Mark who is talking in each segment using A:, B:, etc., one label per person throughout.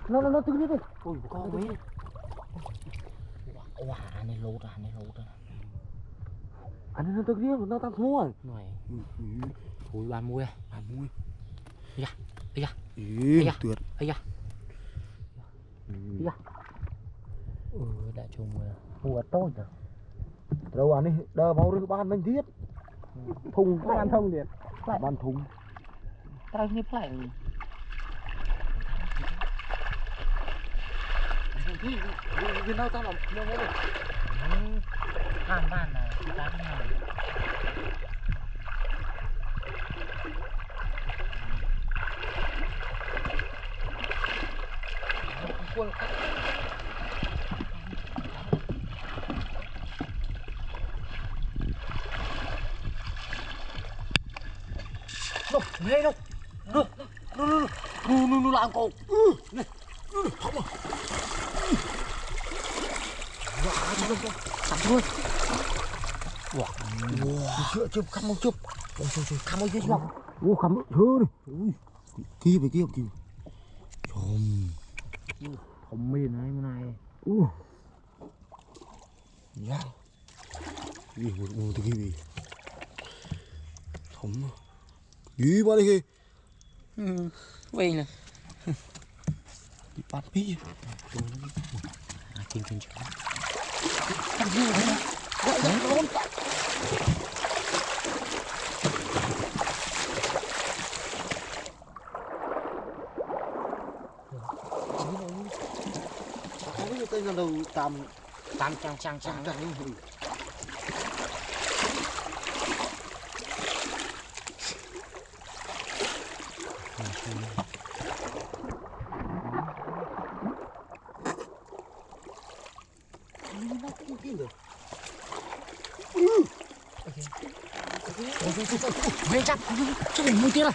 A: nó từ đi. Ôi con mấy. Wow, anh này lột à. Anh nó từ đi nó tao mua. Này. Ôi bàn mui. Ây da.
B: Tuyệt.
A: Ây da. Đã chung mua tốt rồi.
B: Đâu anh ấy, đờ máu rừng ban mình thiết. Thùng ban thông điện. Ban thùng.
A: Tao như phải.
B: Vì đâu tao làm mua mua.
A: Ban này, bán này. Đây đâu. Nó làm cổ. Này. Không mà. Sẵn luôn. Wow. Chụp khăm không chụp. Khăm ơi chứ không.
B: Ô khăm thưa đi. Ui. Kia về kia kìa.
A: Không miền này bên này.
B: Dạ. Gì một cái gì. Không. Gì mà đi kìa.
A: Vậy nè.
B: Đi bắt bí.
A: Kinh chó.
B: Không biết tên là đâu tạm
A: Chăng. Về chặt, cho mình mua tiền này.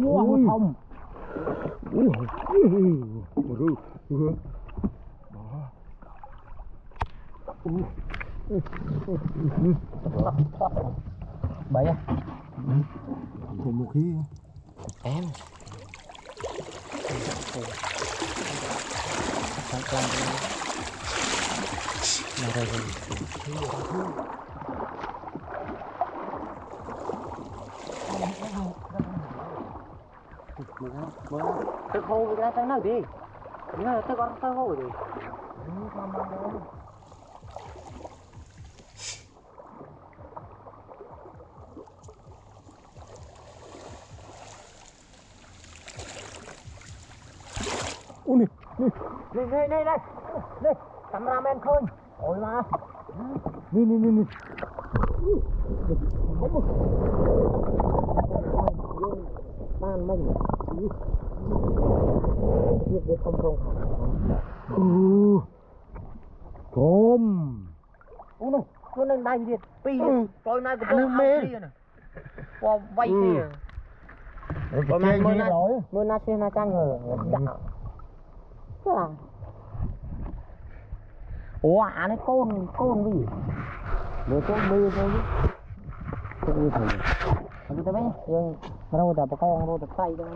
A: Wow, không. Bậy à?
B: Còn một khi
A: Em. Con mà rồi. Tôi khô cái đó nào đi. Nó tôi còn tôi khô rồi.
B: ui
A: Đây, cameraman khơi. Ôi mà.
B: Nè.
A: Ban mình. Việc việc không.
B: Tôm.
A: Ui nó lên đây đi. Pi. Rồi nay của tôi mê. Qua vay kia. Rồi mà mưa na xem na chăng rồi. Ủa anh ấy côn gì? Mới côn mưa thôi chứ. Không như thế. Anh ta biết nhưng đâu đã bà con đâu được tay đâu.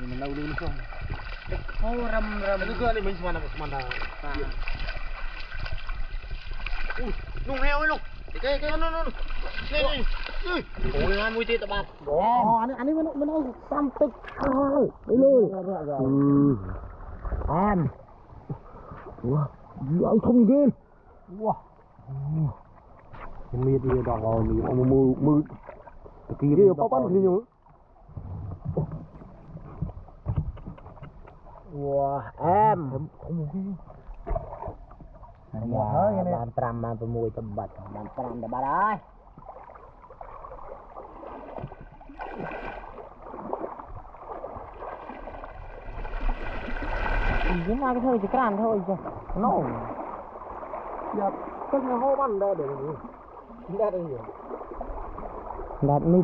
B: Mình lâu luôn không?
A: Oh ram.
B: Itu ke ni mình mana. Nung heo ấy luôn. Cái nó. Này.
A: Ôi hai mươi tiền tập bạc.
B: Anh ấy mình nói xăm tích. Đi luôn. An. Ủa, anh không ghê. Wow. Cái miệt đi đỏ mình mưa. Kia bắp ăn gì nhỉ?
A: Wow, em
B: không một cái.
A: Bạn pram mà mùi tập bạch, bạn pram đã bà đấy. chỉ là cái thời chỉ cản thôi chứ nó
B: Dạ, tức là hô bắn đây để gì? Đây đây gì?
A: đạt mình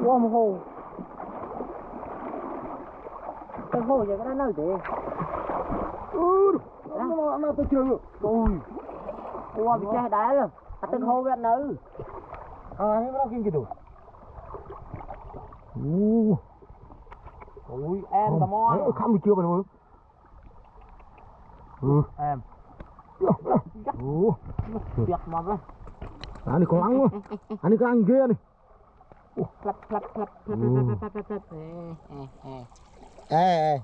A: qua một hồ cái hồ giờ cái nơi để
B: Nó tôi chưa được.
A: ui qua bị che đá rồi từng hồ bên nữ
B: Cái nó kinh kìa rồi.
A: ui em tò mò
B: Không bị chưa mà rồi.
A: em tuyệt mà vậy
B: Anh đi con ăn quá. Anh đi con ăn kia này.
A: plap plap plap plap plap plap plap
B: Ê.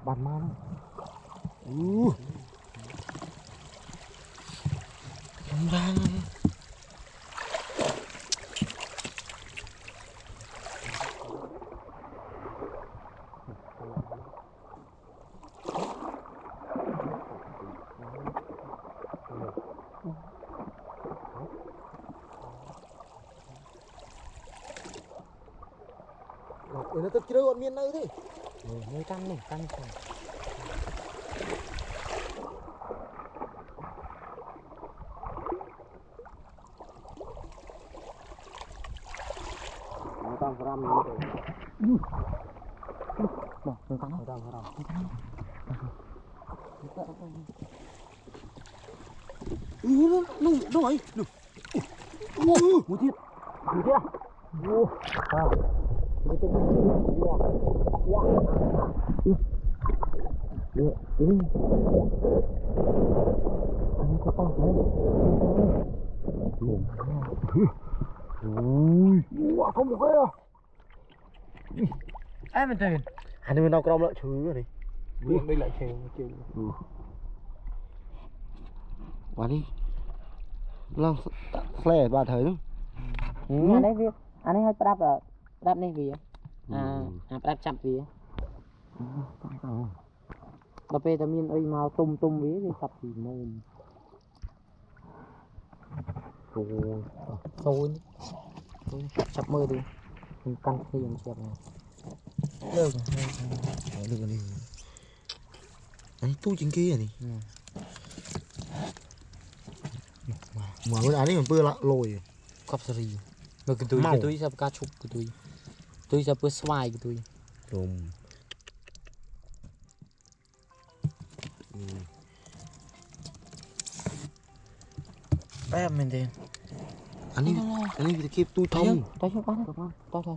B: Bàn man. Không ra. Nó tức chưa còn miên nơi thế.
A: mới căng này căng rồi nó tăng gram như thế bỏ nó tăng
B: Nó ấy.
A: một thiết à
B: Ui, không được cái à.
A: em mình tiền
B: Anh mình đâu có lợi chứ rồi này.
A: đây lại chèo
B: Vào đi. Lang flare bà thấy không?
A: anh ấy việc anh ấy hay đáp này vì đáp chậm vì đáp vitamin ấy màu tum với thì sập thì mồm rồi chập mơ đi căn khi dùng chẹp này được
B: rồi đi. Anh tu chính kia này. Mà cái anh ấy còn bưa lạ lồi.
A: cọp sari mà cái túi sao cá chụp cái túi sao bữa xoài cái túi
B: Rồi.
A: em mình tiền
B: Anh ấy bị kịp tôi thông.
A: Tôi chưa có thôi